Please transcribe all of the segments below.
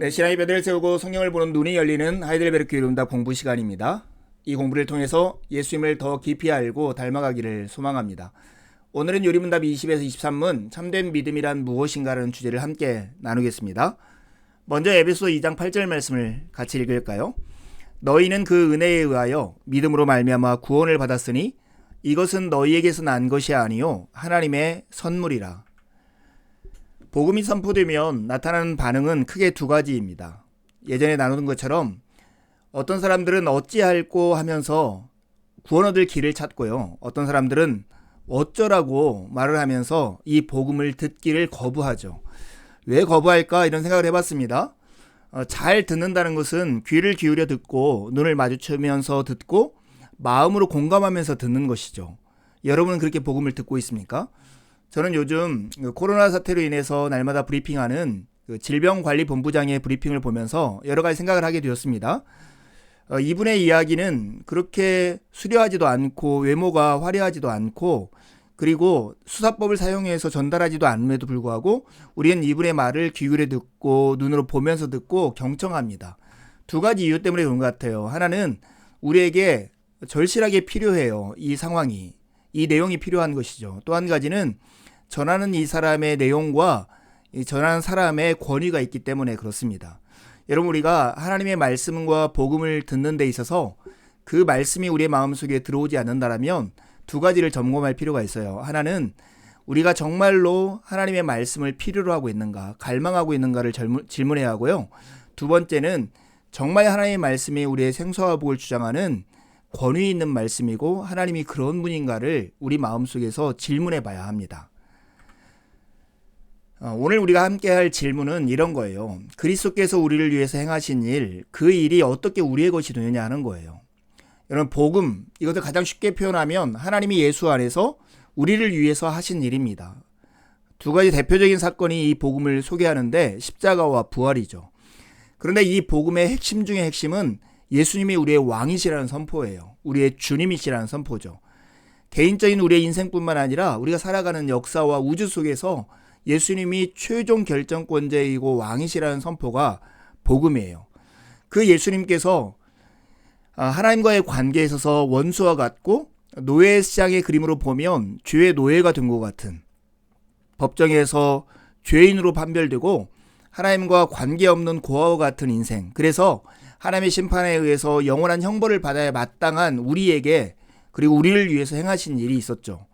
네, 신앙의 뼈대를 세우고 성경을 보는 눈이 열리는 하이델베르크 유lum답 공부 시간입니다. 이 공부를 통해서 예수님을 더 깊이 알고 닮아가기를 소망합니다. 오늘은 요리문답 20에서 23문 참된 믿음이란 무엇인가라는 주제를 함께 나누겠습니다. 먼저 에베소 2장 8절 말씀을 같이 읽을까요? 너희는 그 은혜에 의하여 믿음으로 말미암아 구원을 받았으니 이것은 너희에게서 난 것이 아니요 하나님의 선물이라. 복음이 선포되면 나타나는 반응은 크게 두 가지입니다. 예전에 나누는 것처럼 어떤 사람들은 어찌할꼬 하면서 구원 얻을 길을 찾고요. 어떤 사람들은 어쩌라고 말을 하면서 이 복음을 듣기를 거부하죠. 왜 거부할까 이런 생각을 해봤습니다. 잘 듣는다는 것은 귀를 기울여 듣고 눈을 마주치면서 듣고 마음으로 공감하면서 듣는 것이죠. 여러분은 그렇게 복음을 듣고 있습니까? 저는 요즘 코로나 사태로 인해서 날마다 브리핑하는 질병관리본부장의 브리핑을 보면서 여러 가지 생각을 하게 되었습니다. 이분의 이야기는 그렇게 수려하지도 않고 외모가 화려하지도 않고 그리고 수사법을 사용해서 전달하지도 않음에도 불구하고 우리는 이분의 말을 기울여 듣고 눈으로 보면서 듣고 경청합니다. 두 가지 이유 때문에 그런 것 같아요. 하나는 우리에게 절실하게 필요해요. 이 상황이. 이 내용이 필요한 것이죠. 또 한 가지는 전하는 이 사람의 내용과 이 전하는 사람의 권위가 있기 때문에 그렇습니다. 여러분, 우리가 하나님의 말씀과 복음을 듣는 데 있어서 그 말씀이 우리의 마음속에 들어오지 않는다면 두 가지를 점검할 필요가 있어요. 하나는 우리가 정말로 하나님의 말씀을 필요로 하고 있는가, 갈망하고 있는가를 질문해야 하고요. 두 번째는 정말 하나님의 말씀이 우리의 생사와 복을 주장하는 권위 있는 말씀이고 하나님이 그런 분인가를 우리 마음속에서 질문해 봐야 합니다. 오늘 우리가 함께 할 질문은 이런 거예요. 그리스도께서 우리를 위해서 행하신 일, 그 일이 어떻게 우리의 것이 되느냐 하는 거예요. 여러분, 복음, 이것을 가장 쉽게 표현하면 하나님이 예수 안에서 우리를 위해서 하신 일입니다. 두 가지 대표적인 사건이 이 복음을 소개하는데 십자가와 부활이죠. 그런데 이 복음의 핵심 중의 핵심은 예수님이 우리의 왕이시라는 선포예요. 우리의 주님이시라는 선포죠. 개인적인 우리의 인생뿐만 아니라 우리가 살아가는 역사와 우주 속에서 예수님이 최종 결정권자이고 왕이시라는 선포가 복음이에요. 그 예수님께서 하나님과의 관계에 있어서 원수와 같고 노예 시장의 그림으로 보면 죄의 노예가 된 것 같은, 법정에서 죄인으로 판별되고 하나님과 관계없는 고아와 같은 인생, 그래서 하나님의 심판에 의해서 영원한 형벌을 받아야 마땅한 우리에게, 그리고 우리를 위해서 행하신 일이 있었죠.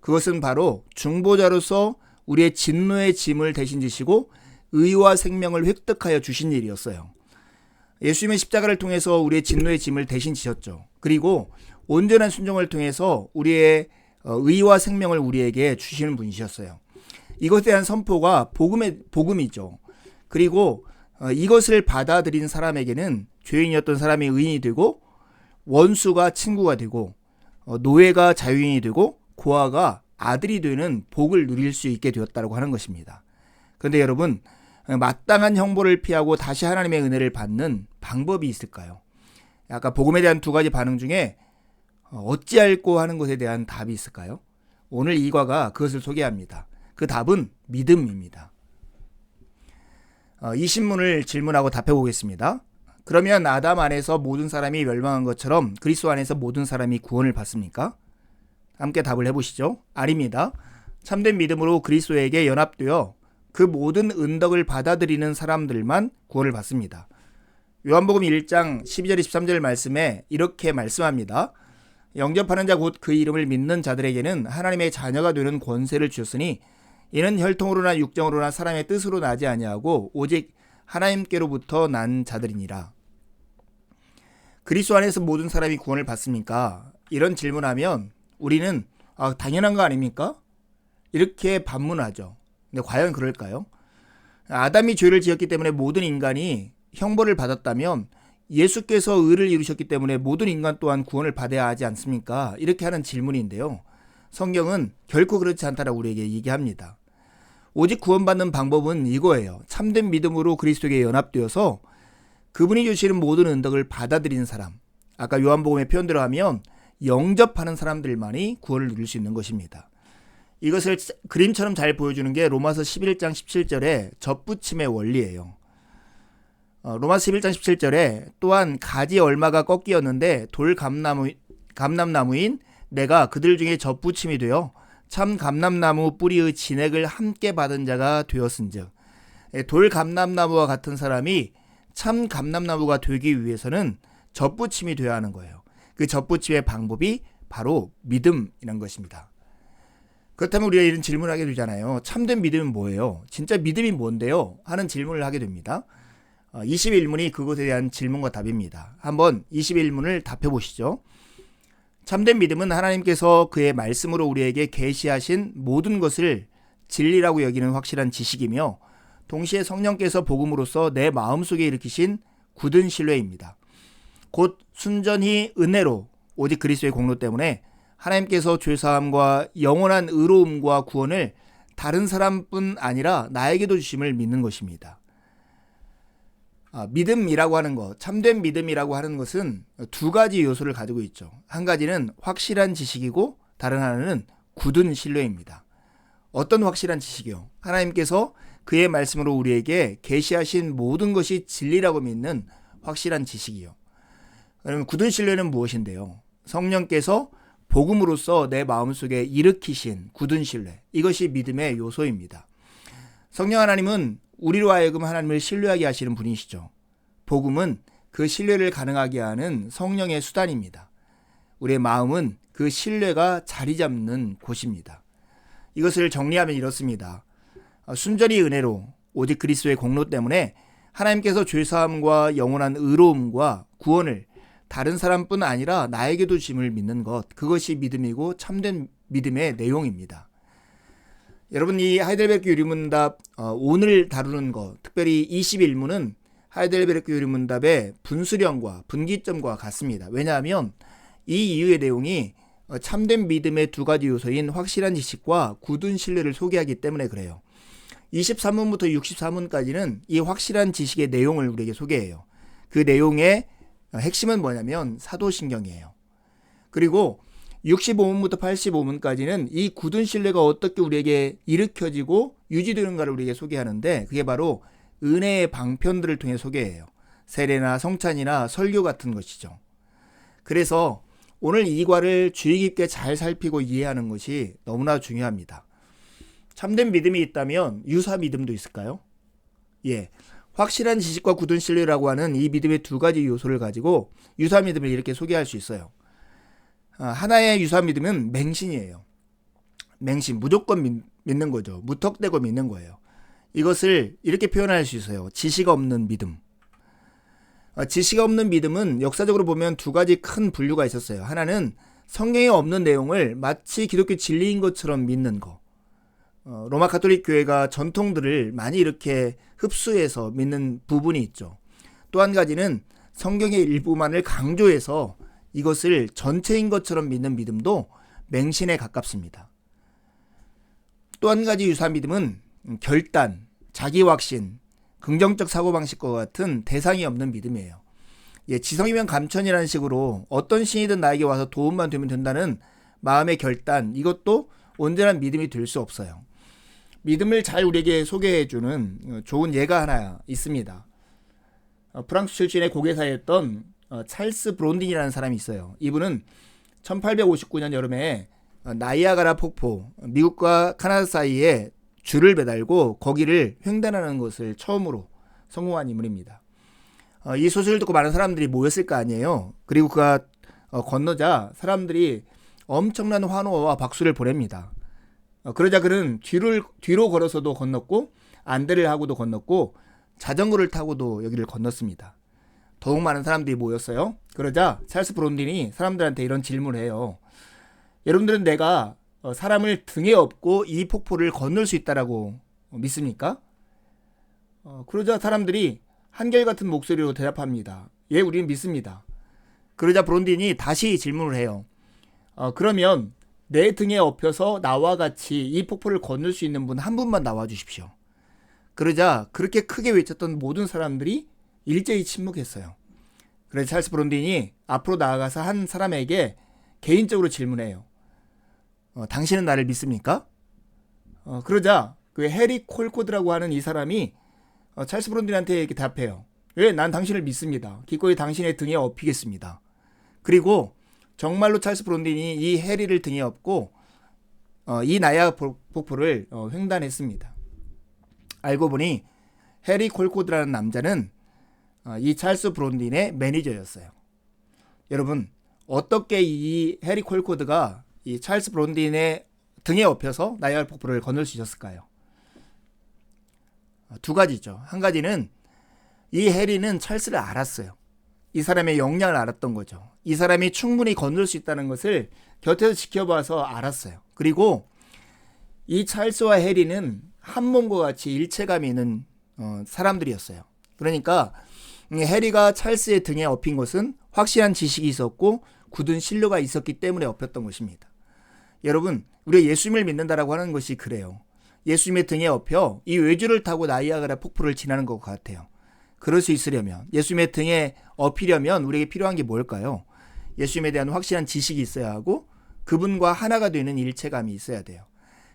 그것은 바로 중보자로서 우리의 진노의 짐을 대신 지시고 의와 생명을 획득하여 주신 일이었어요. 예수님의 십자가를 통해서 우리의 진노의 짐을 대신 지셨죠. 그리고 온전한 순종을 통해서 우리의 의와 생명을 우리에게 주시는 분이셨어요. 이것에 대한 선포가 복음이죠. 그리고 이것을 받아들인 사람에게는 죄인이었던 사람이 의인이 되고 원수가 친구가 되고 노예가 자유인이 되고 고아가 아들이 되는 복을 누릴 수 있게 되었다고 하는 것입니다. 그런데 여러분, 마땅한 형벌을 피하고 다시 하나님의 은혜를 받는 방법이 있을까요? 아까 복음에 대한 두 가지 반응 중에 어찌할꼬 하는 것에 대한 답이 있을까요? 오늘 이과가 그것을 소개합니다. 그 답은 믿음입니다. 이 신문을 질문하고 답해 보겠습니다. 그러면 아담 안에서 모든 사람이 멸망한 것처럼 그리스도 안에서 모든 사람이 구원을 받습니까? 함께 답을 해보시죠. 아닙니다. 참된 믿음으로 그리스도에게 연합되어 그 모든 은덕을 받아들이는 사람들만 구원을 받습니다. 요한복음 1장 12절 13절 말씀에 이렇게 말씀합니다. 영접하는 자 곧 그 이름을 믿는 자들에게는 하나님의 자녀가 되는 권세를 주셨으니 이는 혈통으로나 육정으로나 사람의 뜻으로 나지 아니하고 오직 하나님께로부터 난 자들이니라. 그리스도 안에서 모든 사람이 구원을 받습니까? 이런 질문하면 우리는 당연한 거 아닙니까? 이렇게 반문하죠. 근데 과연 그럴까요? 아담이 죄를 지었기 때문에 모든 인간이 형벌을 받았다면 예수께서 의를 이루셨기 때문에 모든 인간 또한 구원을 받아야 하지 않습니까? 이렇게 하는 질문인데요. 성경은 결코 그렇지 않다라고 우리에게 얘기합니다. 오직 구원받는 방법은 이거예요. 참된 믿음으로 그리스도에게 연합되어서 그분이 주시는 모든 은덕을 받아들이는 사람, 아까 요한복음의 표현대로 하면 영접하는 사람들만이 구원을 누릴 수 있는 것입니다. 이것을 그림처럼 잘 보여주는 게 로마서 11장 17절의 접붙임의 원리예요. 로마서 11장 17절에 또한 가지 얼마가 꺾이었는데 돌 감람나무인 내가 그들 중에 젖붙임이 되어 참 감람나무 뿌리의 진액을 함께 받은 자가 되었은즉, 돌 감람나무와 같은 사람이 참 감람나무가 되기 위해서는 젖붙임이 되어야 하는 거예요. 그 젖붙임의 방법이 바로 믿음이라는 것입니다. 그렇다면 우리가 이런 질문을 하게 되잖아요. 참된 믿음은 뭐예요? 진짜 믿음이 뭔데요? 하는 질문을 하게 됩니다. 21문이 그것에 대한 질문과 답입니다. 한번 21문을 답해 보시죠. 참된 믿음은 하나님께서 그의 말씀으로 우리에게 계시하신 모든 것을 진리라고 여기는 확실한 지식이며, 동시에 성령께서 복음으로써 내 마음속에 일으키신 굳은 신뢰입니다. 곧 순전히 은혜로 오직 그리스도의 공로 때문에 하나님께서 죄사함과 영원한 의로움과 구원을 다른 사람뿐 아니라 나에게도 주심을 믿는 것입니다. 믿음이라고 하는 것, 참된 믿음이라고 하는 것은 두 가지 요소를 가지고 있죠. 한 가지는 확실한 지식이고 다른 하나는 굳은 신뢰입니다. 어떤 확실한 지식이요? 하나님께서 그의 말씀으로 우리에게 계시하신 모든 것이 진리라고 믿는 확실한 지식이요. 그러면 굳은 신뢰는 무엇인데요? 성령께서 복음으로써 내 마음속에 일으키신 굳은 신뢰, 이것이 믿음의 요소입니다. 성령 하나님은 우리로 하여금 하나님을 신뢰하게 하시는 분이시죠. 복음은 그 신뢰를 가능하게 하는 성령의 수단입니다. 우리의 마음은 그 신뢰가 자리 잡는 곳입니다. 이것을 정리하면 이렇습니다. 순전히 은혜로 오직 그리스도의 공로 때문에 하나님께서 죄사함과 영원한 의로움과 구원을 다른 사람뿐 아니라 나에게도 주심을 믿는 것, 그것이 믿음이고 참된 믿음의 내용입니다. 여러분, 이 하이델베르크 유리문답 오늘 다루는 것, 특별히 21문은 하이델베르크 유리문답의 분수령과 분기점과 같습니다. 왜냐하면 이 이유의 내용이 참된 믿음의 두 가지 요소인 확실한 지식과 굳은 신뢰를 소개하기 때문에 그래요. 23문부터 64문까지는 이 확실한 지식의 내용을 우리에게 소개해요. 그 내용의 핵심은 뭐냐면 사도신경이에요. 그리고 65문부터 85문까지는 이 굳은 신뢰가 어떻게 우리에게 일으켜지고 유지되는가를 우리에게 소개하는데, 그게 바로 은혜의 방편들을 통해 소개해요. 세례나 성찬이나 설교 같은 것이죠. 그래서 오늘 이 과를 주의 깊게 잘 살피고 이해하는 것이 너무나 중요합니다. 참된 믿음이 있다면 유사 믿음도 있을까요? 예. 확실한 지식과 굳은 신뢰라고 하는 이 믿음의 두 가지 요소를 가지고 유사 믿음을 이렇게 소개할 수 있어요. 하나의 유사 믿음은 맹신이에요. 맹신, 무조건 믿는 거죠. 무턱대고 믿는 거예요. 이것을 이렇게 표현할 수 있어요. 지식 없는 믿음. 지식 없는 믿음은 역사적으로 보면 두 가지 큰 분류가 있었어요. 하나는 성경에 없는 내용을 마치 기독교 진리인 것처럼 믿는 거. 로마 가톨릭 교회가 전통들을 많이 이렇게 흡수해서 믿는 부분이 있죠. 또 한 가지는 성경의 일부만을 강조해서 이것을 전체인 것처럼 믿는 믿음도 맹신에 가깝습니다. 또 한 가지 유사 믿음은 결단, 자기 확신, 긍정적 사고방식과 같은 대상이 없는 믿음이에요. 지성이면 감천이라는 식으로 어떤 신이든 나에게 와서 도움만 되면 된다는 마음의 결단, 이것도 온전한 믿음이 될 수 없어요. 믿음을 잘 우리에게 소개해주는 좋은 예가 하나 있습니다. 프랑스 출신의 고개사였던 찰스 브론딘이라는 사람이 있어요. 이분은 1859년 여름에 나이아가라 폭포, 미국과 카나다 사이에 줄을 매달고 거기를 횡단하는 것을 처음으로 성공한 인물입니다. 이 소식을 듣고 많은 사람들이 모였을 거 아니에요. 그리고 그가 건너자 사람들이 엄청난 환호와 박수를 보냅니다. 그러자 그는 뒤로 걸어서도 건넜고 안대를 하고도 건넜고 자전거를 타고도 여기를 건넜습니다. 더욱 많은 사람들이 모였어요. 그러자 찰스 브론딘이 사람들한테 이런 질문을 해요. 여러분들은 내가 사람을 등에 업고 이 폭포를 건널 수 있다라고 믿습니까? 그러자 사람들이 한결같은 목소리로 대답합니다. 예, 우리는 믿습니다. 그러자 브론딘이 다시 질문을 해요. 그러면 내 등에 업혀서 나와 같이 이 폭포를 건널 수 있는 분 한 분만 나와 주십시오. 그러자 그렇게 크게 외쳤던 모든 사람들이 일제히 침묵했어요. 그래서 찰스 브론딘이 앞으로 나아가서 한 사람에게 개인적으로 질문해요. 당신은 나를 믿습니까? 그러자 그 해리 콜코드라고 하는 이 사람이 찰스 브론딘한테 이렇게 답해요. 왜? 난 당신을 믿습니다. 기꺼이 당신의 등에 업히겠습니다. 그리고 정말로 찰스 브론딘이 이 해리를 등에 업고 이 나이아가라 폭포를 횡단했습니다. 알고 보니 해리 콜코드라는 남자는 이 찰스 브론딘의 매니저였어요. 여러분, 어떻게 이 해리 콜코드가 이 찰스 브론딘의 등에 업혀서 나이아가라 폭포를 건널 수 있었을까요? 두 가지죠. 한 가지는 이 해리는 찰스를 알았어요. 이 사람의 역량을 알았던 거죠. 이 사람이 충분히 건널 수 있다는 것을 곁에서 지켜봐서 알았어요. 그리고 이 찰스와 해리는 한 몸과 같이 일체감이 있는 사람들이었어요. 그러니까 해리가 찰스의 등에 업힌 것은 확실한 지식이 있었고 굳은 신뢰가 있었기 때문에 업혔던 것입니다. 여러분, 우리가 예수님을 믿는다라고 하는 것이 그래요. 예수님의 등에 업혀 이 외주를 타고 나이아가라 폭포를 지나는 것 같아요. 그럴 수 있으려면, 예수님의 등에 업히려면 우리에게 필요한 게 뭘까요? 예수님에 대한 확실한 지식이 있어야 하고 그분과 하나가 되는 일체감이 있어야 돼요.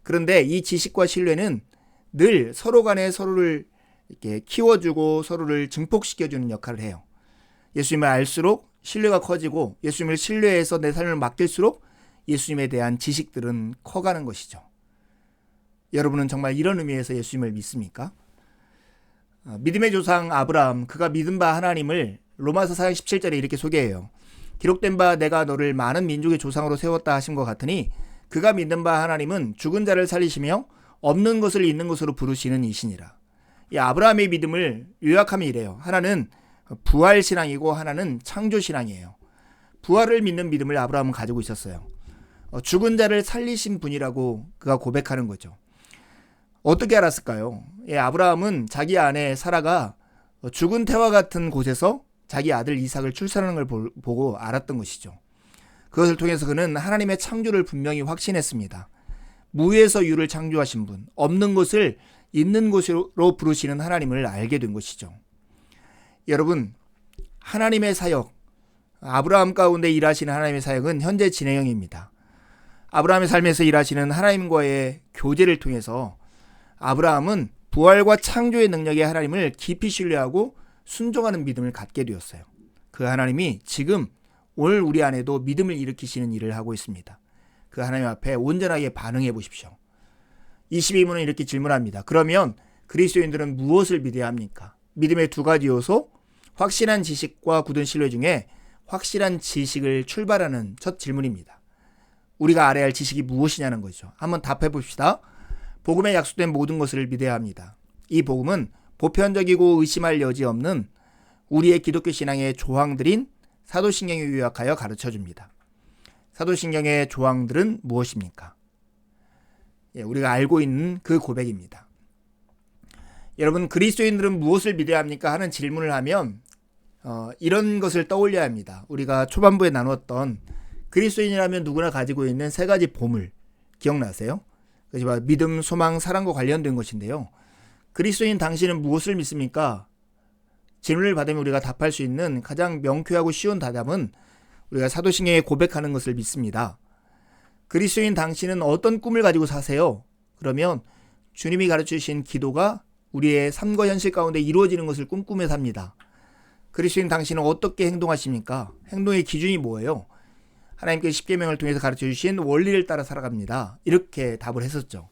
그런데 이 지식과 신뢰는 늘 서로 간에 서로를 이렇게 키워주고 서로를 증폭시켜주는 역할을 해요. 예수님을 알수록 신뢰가 커지고 예수님을 신뢰해서 내 삶을 맡길수록 예수님에 대한 지식들은 커가는 것이죠. 여러분은 정말 이런 의미에서 예수님을 믿습니까? 믿음의 조상 아브라함, 그가 믿은 바 하나님을 로마서 4장 17절에 이렇게 소개해요. 기록된 바 내가 너를 많은 민족의 조상으로 세웠다 하신 것 같으니 그가 믿는 바 하나님은 죽은 자를 살리시며 없는 것을 있는 것으로 부르시는 이시니라. 이 아브라함의 믿음을 요약하면 이래요. 하나는 부활신앙이고 하나는 창조신앙이에요. 부활을 믿는 믿음을 아브라함은 가지고 있었어요. 죽은 자를 살리신 분이라고 그가 고백하는 거죠. 어떻게 알았을까요? 아브라함은 자기 아내 사라가 죽은 태와 같은 곳에서 자기 아들 이삭을 출산하는 걸 보고 알았던 것이죠. 그것을 통해서 그는 하나님의 창조를 분명히 확신했습니다. 무에서 유를 창조하신 분, 없는 것을 있는 것으로 부르시는 하나님을 알게 된 것이죠. 여러분, 하나님의 사역, 아브라함 가운데 일하시는 하나님의 사역은 현재 진행형입니다. 아브라함의 삶에서 일하시는 하나님과의 교제를 통해서 아브라함은 부활과 창조의 능력의 하나님을 깊이 신뢰하고 순종하는 믿음을 갖게 되었어요. 그 하나님이 지금 오늘 우리 안에도 믿음을 일으키시는 일을 하고 있습니다. 그 하나님 앞에 온전하게 반응해 보십시오. 22문은 이렇게 질문합니다. 그러면 그리스도인들은 무엇을 믿어야 합니까? 믿음의 두 가지 요소, 확실한 지식과 굳은 신뢰 중에 확실한 지식을 출발하는 첫 질문입니다. 우리가 알아야 할 지식이 무엇이냐는 거죠. 한번 답해 봅시다. 복음에 약속된 모든 것을 믿어야 합니다. 이 복음은 보편적이고 의심할 여지 없는 우리의 기독교 신앙의 조항들인 사도신경에 요약하여 가르쳐줍니다. 사도신경의 조항들은 무엇입니까? 우리가 알고 있는 그 고백입니다. 여러분, 그리스도인들은 무엇을 믿어야 합니까? 하는 질문을 하면 이런 것을 떠올려야 합니다. 우리가 초반부에 나눴던 그리스도인이라면 누구나 가지고 있는 세 가지 보물 기억나세요? 그래서 믿음, 소망, 사랑과 관련된 것인데요. 그리스도인 당신은 무엇을 믿습니까? 질문을 받으면 우리가 답할 수 있는 가장 명쾌하고 쉬운 대답은 우리가 사도신경에 고백하는 것을 믿습니다. 그리스도인 당신은 어떤 꿈을 가지고 사세요? 그러면 주님이 가르치신 기도가 우리의 삶과 현실 가운데 이루어지는 것을 꿈꾸며 삽니다. 그리스도인 당신은 어떻게 행동하십니까? 행동의 기준이 뭐예요? 하나님께 십계명을 통해서 가르쳐주신 원리를 따라 살아갑니다. 이렇게 답을 했었죠.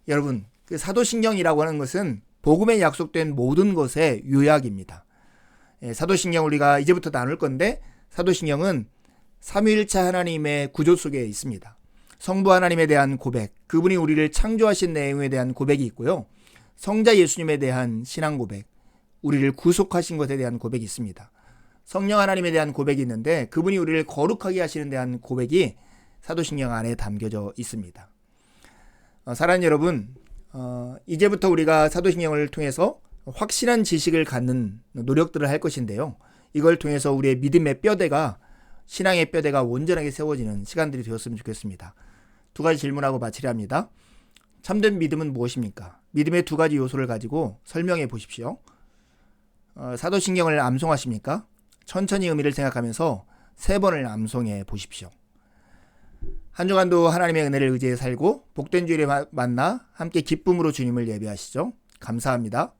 여러분, 그 사도신경이라고 하는 것은 복음에 약속된 모든 것의 요약입니다. 사도신경 우리가 이제부터 나눌 건데 사도신경은 삼위일체 하나님의 구조 속에 있습니다. 성부 하나님에 대한 고백, 그분이 우리를 창조하신 내용에 대한 고백이 있고요. 성자 예수님에 대한 신앙 고백, 우리를 구속하신 것에 대한 고백이 있습니다. 성령 하나님에 대한 고백이 있는데 그분이 우리를 거룩하게 하시는 데 대한 고백이 사도신경 안에 담겨져 있습니다. 사랑하는 여러분, 이제부터 우리가 사도신경을 통해서 확실한 지식을 갖는 노력들을 할 것인데요. 이걸 통해서 우리의 믿음의 뼈대가, 신앙의 뼈대가 온전하게 세워지는 시간들이 되었으면 좋겠습니다. 두 가지 질문하고 마치려 합니다. 참된 믿음은 무엇입니까? 믿음의 두 가지 요소를 가지고 설명해 보십시오. 사도신경을 암송하십니까? 천천히 의미를 생각하면서 3번을 암송해 보십시오. 한 주간도 하나님의 은혜를 의지해 살고 복된 주일에 만나 함께 기쁨으로 주님을 예배하시죠. 감사합니다.